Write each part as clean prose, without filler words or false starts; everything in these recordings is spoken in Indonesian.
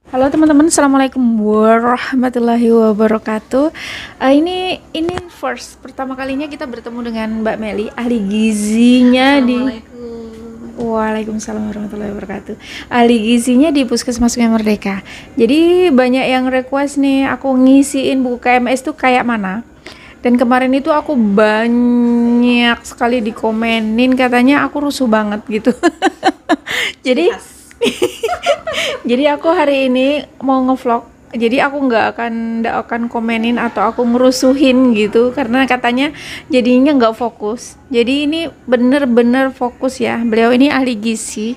Halo teman-teman, assalamualaikum warahmatullahi wabarakatuh. Ini pertama kalinya kita bertemu dengan Mbak Meli, ahli gizinya di. Assalamualaikum. Waalaikumsalam warahmatullahi wabarakatuh. Ahli gizinya di Puskesmas Sungai Merdeka. Jadi banyak yang request nih, aku ngisiin buku KMS tuh kayak mana. Dan kemarin itu aku banyak sekali dikomenin, katanya aku rusuh banget gitu. Jadi Khas. Jadi aku hari ini mau ngevlog. Jadi aku nggak akan komenin atau aku ngerusuhin gitu karena katanya jadinya nggak fokus. Jadi ini bener-bener fokus ya. Beliau ini ahli gizi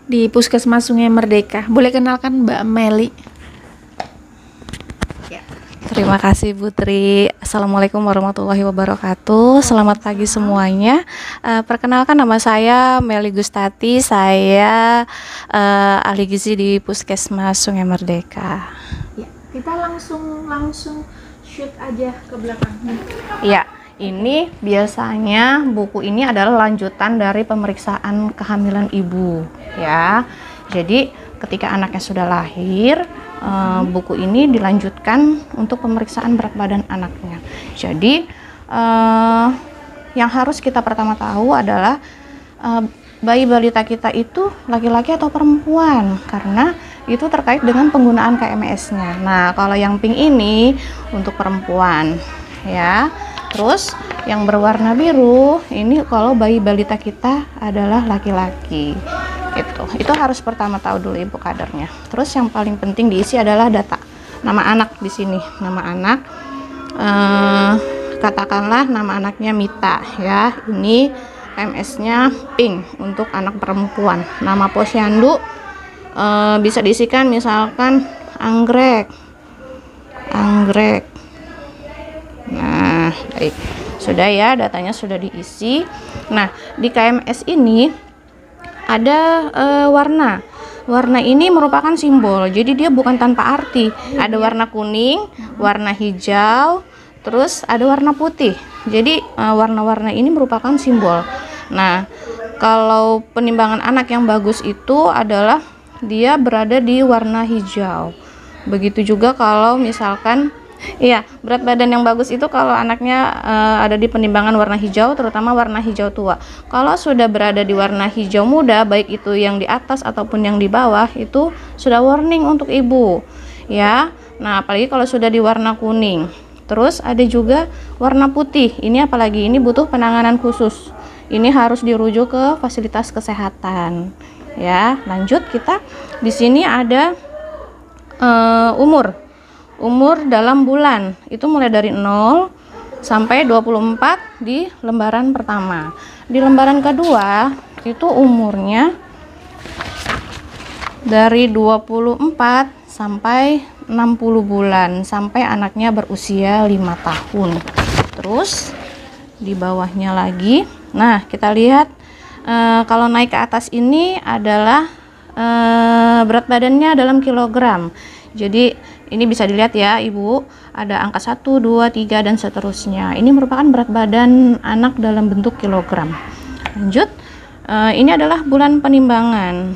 di Puskesmas Sungai Merdeka. Boleh kenalkan Mbak Meli? Ya. Terima kasih Putri. Assalamualaikum warahmatullahi wabarakatuh. Selamat pagi semuanya. Perkenalkan nama saya Meli Gustati. Saya ahli gizi di Puskesmas Sungai Merdeka. Ya, kita langsung shoot aja ke belakang. Ya, ini biasanya buku ini adalah lanjutan dari pemeriksaan kehamilan ibu, ya. Jadi ketika anaknya sudah lahir, buku ini dilanjutkan untuk pemeriksaan berat badan anaknya. Jadi yang harus kita pertama tahu adalah bayi balita kita itu laki-laki atau perempuan, karena itu terkait dengan penggunaan KMS-nya. Nah, kalau yang pink ini untuk perempuan, ya. Terus yang berwarna biru ini kalau bayi balita kita adalah laki-laki. Itu harus pertama tahu dulu ibu kadernya. Terus yang paling penting diisi adalah data nama anak di sini. Nama anak, katakanlah nama anaknya Mita, ya. Ini MS-nya pink untuk anak perempuan. Nama posyandu bisa diisikan misalkan anggrek. Nah, baik. Sudah ya, datanya sudah diisi. Nah, di KMS ini ada warna. Warna ini merupakan simbol. Jadi dia bukan tanpa arti. Ada warna kuning, warna hijau, terus ada warna putih. Jadi warna-warna ini merupakan simbol. Nah, kalau penimbangan anak yang bagus itu adalah dia berada di warna hijau. Begitu juga kalau misalkan berat badan yang bagus itu kalau anaknya ada di penimbangan warna hijau, terutama warna hijau tua. Kalau sudah berada di warna hijau muda, baik itu yang di atas ataupun yang di bawah, itu sudah warning untuk ibu, ya. Nah, apalagi kalau sudah di warna kuning. Terus ada juga warna putih. Ini apalagi ini butuh penanganan khusus. Ini harus dirujuk ke fasilitas kesehatan, ya. Lanjut, kita di sini ada umur dalam bulan, itu mulai dari 0 sampai 24 di lembaran pertama. Di lembaran kedua itu umurnya dari 24 sampai 60 bulan sampai anaknya berusia 5 tahun. Terus di bawahnya lagi, nah kita lihat kalau naik ke atas ini adalah berat badannya dalam kilogram. Jadi ini bisa dilihat ya ibu, ada angka 1, 2, 3 dan seterusnya. Ini merupakan berat badan anak dalam bentuk kilogram. Lanjut, ini adalah bulan penimbangan.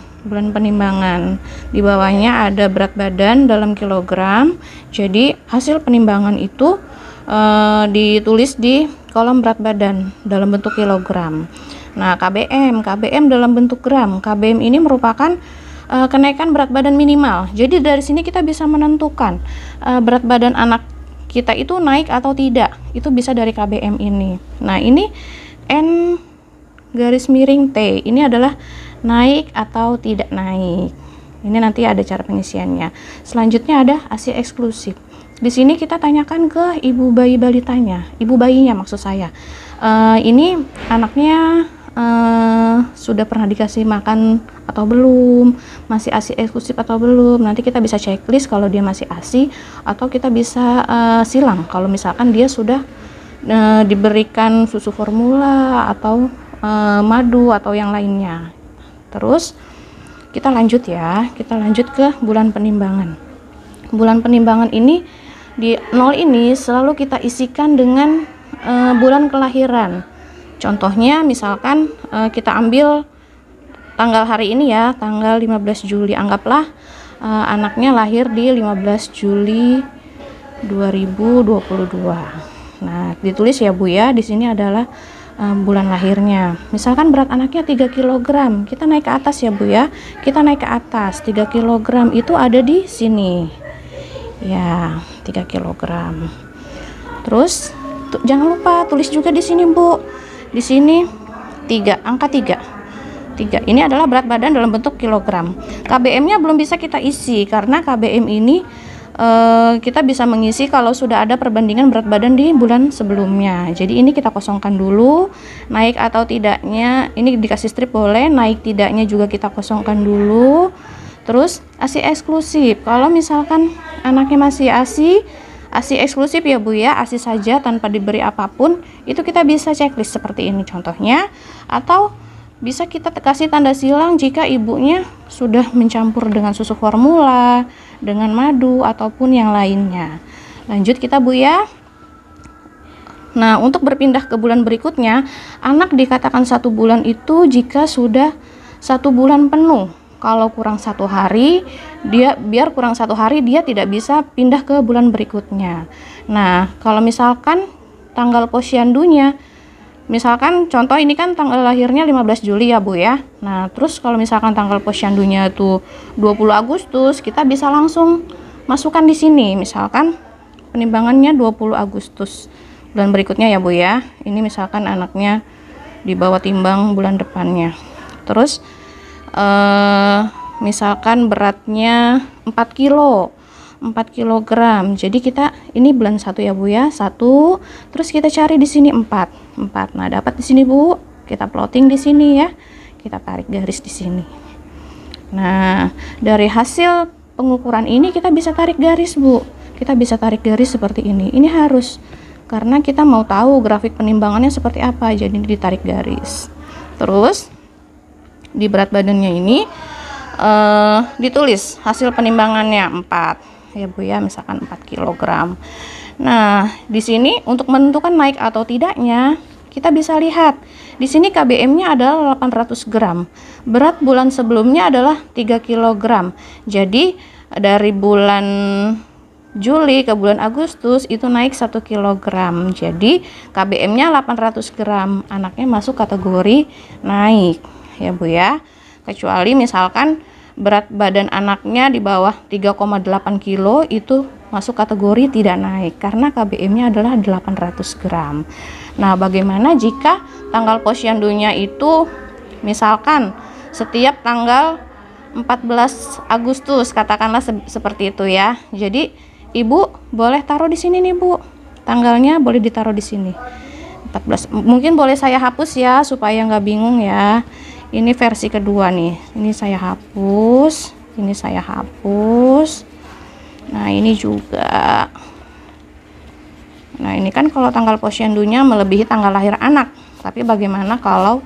Di bawahnya ada berat badan dalam kilogram. Jadi hasil penimbangan itu ditulis di kolom berat badan dalam bentuk kilogram. Nah, KBM dalam bentuk gram. KBM ini merupakan kenaikan berat badan minimal. Jadi dari sini kita bisa menentukan berat badan anak kita itu naik atau tidak. Itu bisa dari KBM ini. Nah, ini N garis miring T. Ini adalah naik atau tidak naik. Ini nanti ada cara pengisiannya. Selanjutnya ada ASI eksklusif. Di sini kita tanyakan ke ibu bayi balitanya, ibu bayinya maksud saya. Ini anaknya sudah pernah dikasih makan atau belum, masih ASI eksklusif atau belum. Nanti kita bisa checklist kalau dia masih ASI, atau kita bisa silang kalau misalkan dia sudah diberikan susu formula atau madu atau yang lainnya. Terus kita lanjut ke bulan penimbangan. Bulan penimbangan ini di 0 ini selalu kita isikan dengan bulan kelahiran. Contohnya misalkan kita ambil tanggal hari ini ya, tanggal 15 Juli. Anggaplah anaknya lahir di 15 Juli 2022. Nah, ditulis ya Bu ya, di sini adalah bulan lahirnya. Misalkan berat anaknya 3 kg, kita naik ke atas ya Bu ya. Kita naik ke atas, 3 kg itu ada di sini. Ya, 3 kg. Terus jangan lupa tulis juga di sini Bu. Di sini 3, angka 3. 3. Ini adalah berat badan dalam bentuk kilogram. KBM-nya belum bisa kita isi karena KBM ini kita bisa mengisi kalau sudah ada perbandingan berat badan di bulan sebelumnya. Jadi ini kita kosongkan dulu, naik atau tidaknya ini dikasih strip boleh, naik tidaknya juga kita kosongkan dulu. Terus ASI eksklusif, kalau misalkan anaknya masih ASI eksklusif ya Bu ya, ASI saja tanpa diberi apapun, itu kita bisa checklist seperti ini contohnya. Atau bisa kita kasih tanda silang jika ibunya sudah mencampur dengan susu formula, dengan madu ataupun yang lainnya. Lanjut kita Bu ya. Nah, untuk berpindah ke bulan berikutnya, anak dikatakan 1 bulan itu jika sudah 1 bulan penuh. Kalau kurang 1 hari, biar kurang 1 hari dia tidak bisa pindah ke bulan berikutnya. Nah, kalau misalkan tanggal posyandunya, misalkan contoh ini kan tanggal lahirnya 15 Juli ya Bu ya. Nah, terus kalau misalkan tanggal posyandunya tuh 20 Agustus, kita bisa langsung masukkan di sini. Misalkan penimbangannya 20 Agustus. Bulan berikutnya ya Bu ya. Ini misalkan anaknya dibawa timbang bulan depannya. Terus misalkan beratnya 4 kilo. 4 kilogram. Jadi kita ini bulan 1 ya Bu ya. 1. Terus kita cari di sini 4. Nah, dapat di sini Bu. Kita plotting di sini ya. Kita tarik garis di sini. Nah, dari hasil pengukuran ini kita bisa tarik garis Bu. Kita bisa tarik garis seperti ini. Ini harus karena kita mau tahu grafik penimbangannya seperti apa. Jadi ditarik garis. Terus di berat badannya ini ditulis hasil penimbangannya 4 ya Bu ya, misalkan 4 kg. Nah, di sini untuk menentukan naik atau tidaknya kita bisa lihat di sini KBM-nya adalah 800 gram. Berat bulan sebelumnya adalah 3 kg. Jadi dari bulan Juli ke bulan Agustus itu naik 1 kg. Jadi KBM-nya 800 gram. Anaknya masuk kategori naik ya Bu ya. Kecuali misalkan berat badan anaknya di bawah 3,8 kilo itu masuk kategori tidak naik karena KBM-nya adalah 800 gram. Nah, bagaimana jika tanggal posyandunya itu misalkan setiap tanggal 14 Agustus katakanlah seperti itu ya. Jadi ibu boleh taruh di sini nih Bu. Tanggalnya boleh ditaruh di sini. 14. Mungkin boleh saya hapus ya supaya nggak bingung ya. Ini versi kedua nih. Ini saya hapus. Ini saya hapus. Nah, ini juga. Nah, ini kan kalau tanggal posyandunya melebihi tanggal lahir anak. Tapi bagaimana kalau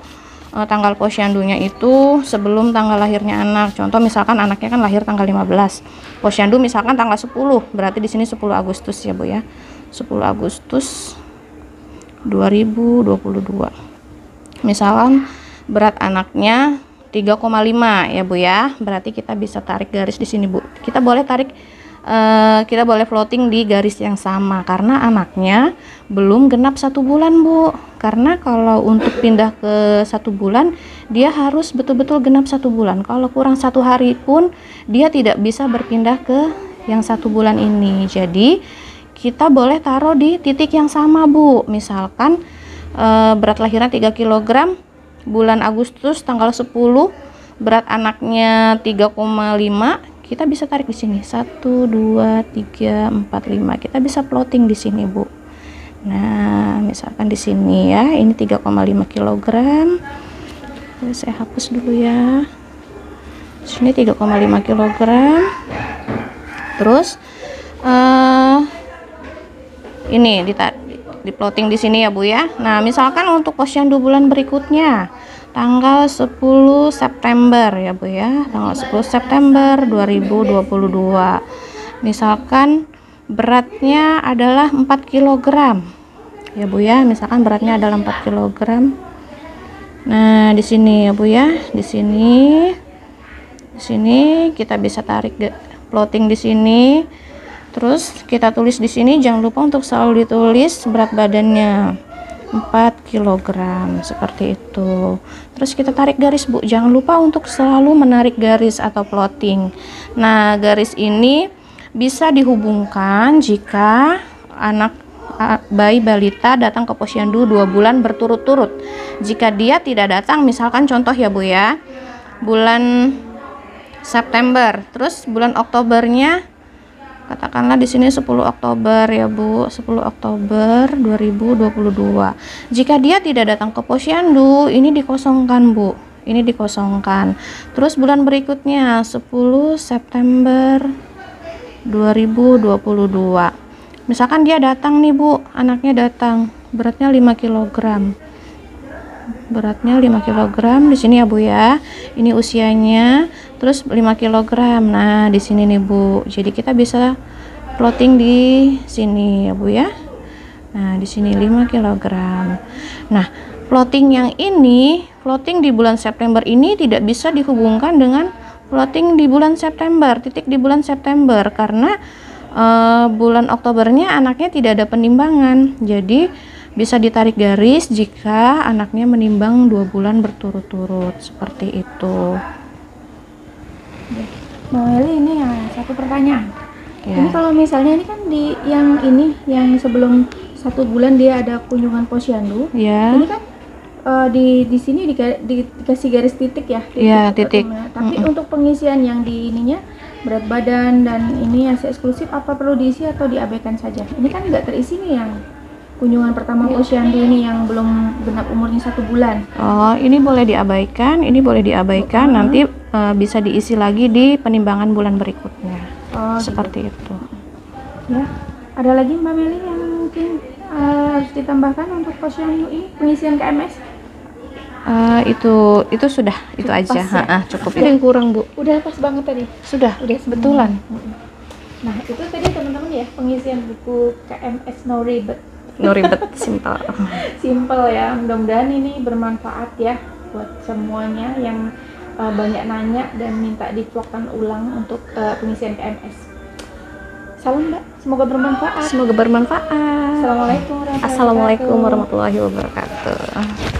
tanggal posyandunya itu sebelum tanggal lahirnya anak? Contoh misalkan anaknya kan lahir tanggal 15. Posyandu misalkan tanggal 10. Berarti di sini 10 Agustus ya Bu ya. 10 Agustus 2022. Misalkan berat anaknya 3,5 ya Bu ya. Berarti kita bisa tarik garis di sini Bu. Kita boleh tarik kita boleh floating di garis yang sama karena anaknya belum genap 1 bulan Bu. Karena kalau untuk pindah ke 1 bulan dia harus betul-betul genap 1 bulan. Kalau kurang 1 hari pun dia tidak bisa berpindah ke yang 1 bulan ini. Jadi kita boleh taruh di titik yang sama Bu. Misalkan berat lahirnya 3 kg, bulan Agustus tanggal 10, berat anaknya 3,5, kita bisa tarik di sini 1 2 3 4 5. Kita bisa plotting di sini Bu. Nah, misalkan di sini ya, ini 3,5 kg. Saya hapus dulu ya. Sini 3,5 kg. Terus ini di plotting di sini ya Bu ya. Nah, misalkan untuk posyandu bulan berikutnya tanggal 10 September ya Bu ya. Tanggal 10 September 2022. Misalkan beratnya adalah 4 kg. Ya Bu ya, misalkan beratnya adalah 4 kg. Nah, di sini ya Bu ya. Di sini Di sini kita bisa tarik plotting di sini. Terus kita tulis di sini, jangan lupa untuk selalu ditulis berat badannya 4 kg seperti itu. Terus kita tarik garis, Bu. Jangan lupa untuk selalu menarik garis atau plotting. Nah, garis ini bisa dihubungkan jika anak bayi balita datang ke posyandu 2 bulan berturut-turut. Jika dia tidak datang, misalkan contoh ya Bu ya, bulan September, terus bulan Oktobernya katakanlah di sini 10 Oktober ya Bu, 10 Oktober 2022. Jika dia tidak datang ke posyandu, ini dikosongkan Bu, ini dikosongkan. Terus bulan berikutnya 10 September 2022. Misalkan dia datang nih Bu, anaknya datang, beratnya 5 kg. Beratnya 5 kg di sini ya Bu ya. Ini usianya, terus 5 kg. Nah, di sini nih Bu. Jadi kita bisa plotting di sini ya Bu ya. Nah, di sini 5 kg. Nah, plotting yang ini, plotting di bulan September ini tidak bisa dihubungkan dengan plotting di bulan September, titik di bulan September, karena bulan Oktobernya anaknya tidak ada penimbangan. Jadi bisa ditarik garis jika anaknya menimbang 2 bulan berturut-turut, seperti itu. Mbak Meli, ini ya satu pertanyaan. Ya. Ini kalau misalnya ini kan di yang sebelum 1 bulan dia ada kunjungan posyandu. Ya. Ini kan di sini dikasih garis titik ya. Iya, titik. Tapi untuk pengisian yang di ininya berat badan dan ini yang eksklusif, apa perlu diisi atau diabaikan saja? Ini kan nggak terisi nih yang kunjungan pertama posyandu ini yang belum genap umurnya 1 bulan. Oh, ini boleh diabaikan, ini boleh diabaikan. Nanti bisa diisi lagi di penimbangan bulan berikutnya. Oh, seperti itu. Ya, ada lagi Mbak Meli yang mungkin harus ditambahkan untuk posyandu ini pengisian KMS? Itu sudah, itu aja. Ya? Cukup. Ada yang kurang Bu? Udah pas banget tadi. Sudah, kebetulan. Nah, itu tadi teman-teman ya pengisian buku KMS No Ribet. No ribet, simple. Simple ya. Mudah-mudahan ini bermanfaat ya buat semuanya yang banyak nanya dan minta divlogkan ulang untuk pengisian KMS. Salam Mbak, semoga bermanfaat. Semoga bermanfaat. Assalamualaikum Assalamualaikum warahmatullahi wabarakatuh.